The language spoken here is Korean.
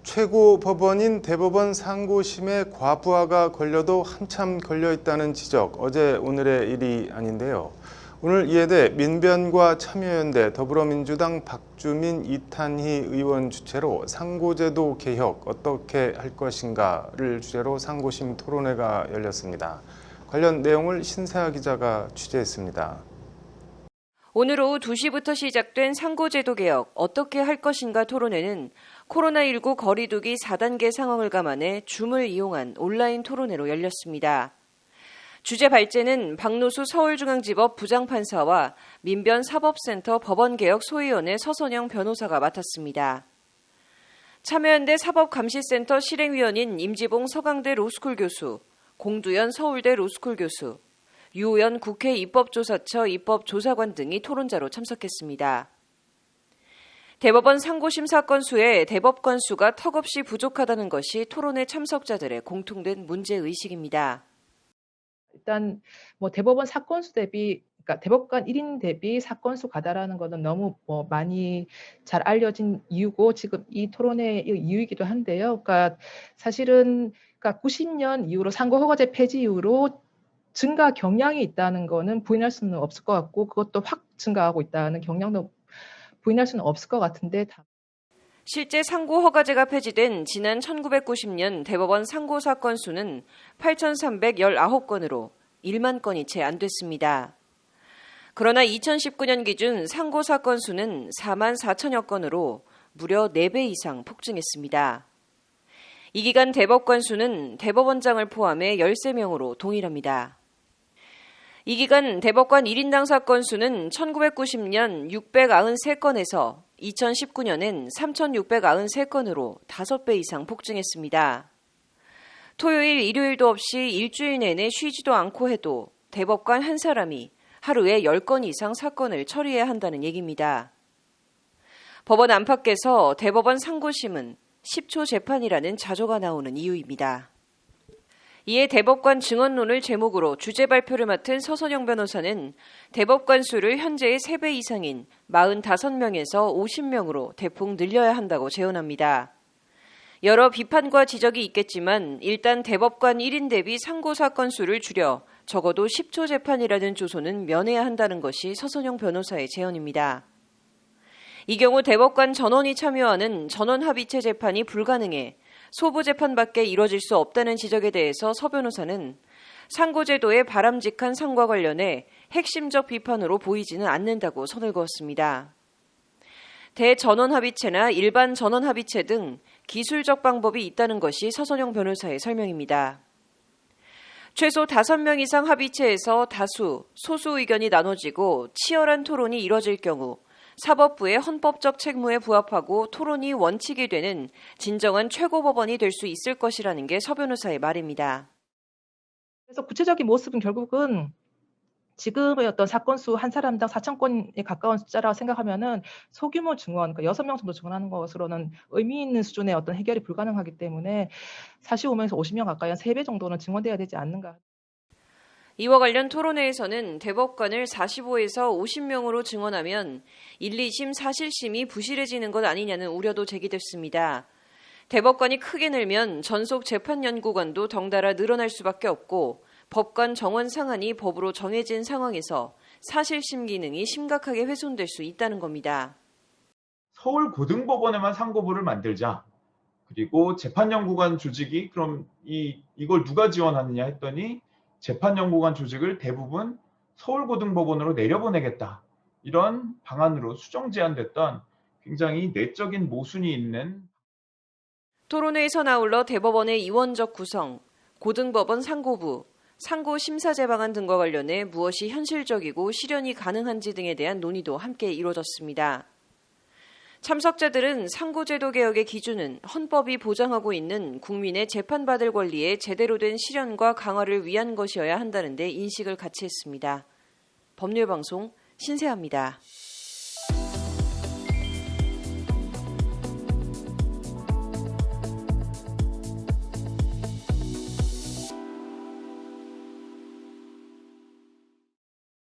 최고 법원인 대법원 상고심에 과부하가 걸려도 한참 걸려있다는 지적, 어제 오늘의 일이 아닌데요. 오늘 이에 대해 민변과 참여연대, 더불어민주당 박주민, 이탄희 의원 주최로 상고제도 개혁 어떻게 할 것인가를 주제로 상고심 토론회가 열렸습니다. 관련 내용을 신세아 기자가 취재했습니다. 오늘 오후 2시부터 시작된 상고제도 개혁 어떻게 할 것인가 토론회는 코로나19 거리두기 4단계 상황을 감안해 줌을 이용한 온라인 토론회로 열렸습니다. 주제 발제는 박노수 서울중앙지법 부장판사와 민변사법센터 법원개혁 소위원회 서선영 변호사가 맡았습니다. 참여연대 사법감시센터 실행위원인 임지봉 서강대 로스쿨 교수, 공두연 서울대 로스쿨 교수, 유호연 국회 입법조사처 입법조사관 등이 토론자로 참석했습니다. 대법원 상고심 사건 수에 대법관 수가 턱없이 부족하다는 것이 토론회 참석자들의 공통된 문제의식입니다. 일단 대법원 사건 수 대비, 그러니까 대법관 1인 대비 사건 수 과다라는 것은 너무 많이 잘 알려진 이유고 지금 이 토론회의 이유이기도 한데요. 그러니까 사실은 90년 이후로 상고허가제 폐지 이후로 증가 경향이 있다는 거는 부인할 수는 없을 것 같고 그것도 확 증가하고 있다는 경향도 부인할 수는 없을 것 같은데 실제 상고허가제가 폐지된 지난 1990년 대법원 상고 사건 수는 8,319건으로 1만 건이 채 안 됐습니다. 그러나 2019년 기준 상고 사건 수는 4만 4천여 건으로 무려 4배 이상 폭증했습니다. 이 기간 대법관 수는 대법원장을 포함해 13명으로 동일합니다. 이 기간 대법관 1인당 사건 수는 1990년 693건에서 2019년엔 3,693건으로 5배 이상 폭증했습니다. 토요일, 일요일도 없이 일주일 내내 쉬지도 않고 해도 대법관 한 사람이 하루에 10건 이상 사건을 처리해야 한다는 얘기입니다. 법원 안팎에서 대법원 상고심은 10초 재판이라는 자조가 나오는 이유입니다. 이에 대법관 증언론을 제목으로 주제 발표를 맡은 서선영 변호사는 대법관 수를 현재의 3배 이상인 45명에서 50명으로 대폭 늘려야 한다고 제언합니다. 여러 비판과 지적이 있겠지만 일단 대법관 1인 대비 상고 사건 수를 줄여 적어도 10초 재판이라는 조소는 면해야 한다는 것이 서선영 변호사의 제언입니다. 이 경우 대법관 전원이 참여하는 전원합의체 재판이 불가능해 소부재판밖에 이뤄질 수 없다는 지적에 대해서 서 변호사는 상고제도의 바람직한 상과 관련해 핵심적 비판으로 보이지는 않는다고 선을 그었습니다. 대전원합의체나 일반 전원합의체 등 기술적 방법이 있다는 것이 서선영 변호사의 설명입니다. 최소 5명 이상 합의체에서 다수, 소수 의견이 나눠지고 치열한 토론이 이뤄질 경우 사법부의 헌법적 책무에 부합하고 토론이 원칙이 되는 진정한 최고법원이 될 수 있을 것이라는 게 서 변호사의 말입니다. 그래서 구체적인 모습은 결국은 지금의 어떤 사건 수 한 사람당 4,000건에 가까운 숫자라고 생각하면은 소규모 증언, 그러니까 6명 정도 증언하는 것으로는 의미 있는 수준의 어떤 해결이 불가능하기 때문에 45명에서 50명 가까이 한 3배 정도는 증언돼야 되지 않는가. 이와 관련 토론회에서는 대법관을 45에서 50명으로 증언하면 1, 2심 사실심이 부실해지는 것 아니냐는 우려도 제기됐습니다. 대법관이 크게 늘면 전속 재판연구관도 덩달아 늘어날 수밖에 없고 법관 정원 상한이 법으로 정해진 상황에서 사실심 기능이 심각하게 훼손될 수 있다는 겁니다. 서울고등법원에만 상고부를 만들자. 그리고 재판연구관 조직이 그럼 이걸 누가 지원하느냐 했더니 재판연구관 조직을 대부분 서울고등법원으로 내려보내겠다. 이런 방안으로 수정 제안됐던 굉장히 내적인 모순이 있는 토론회에서 아울러 대법원의 이원적 구성, 고등법원 상고부, 상고심사제 방안 등과 관련해 무엇이 현실적이고 실현이 가능한지 등에 대한 논의도 함께 이루어졌습니다. 참석자들은 상고제도 개혁의 기준은 헌법이 보장하고 있는 국민의 재판받을 권리의 제대로 된 실현과 강화를 위한 것이어야 한다는 데 인식을 같이 했습니다. 법률방송 신세아입니다.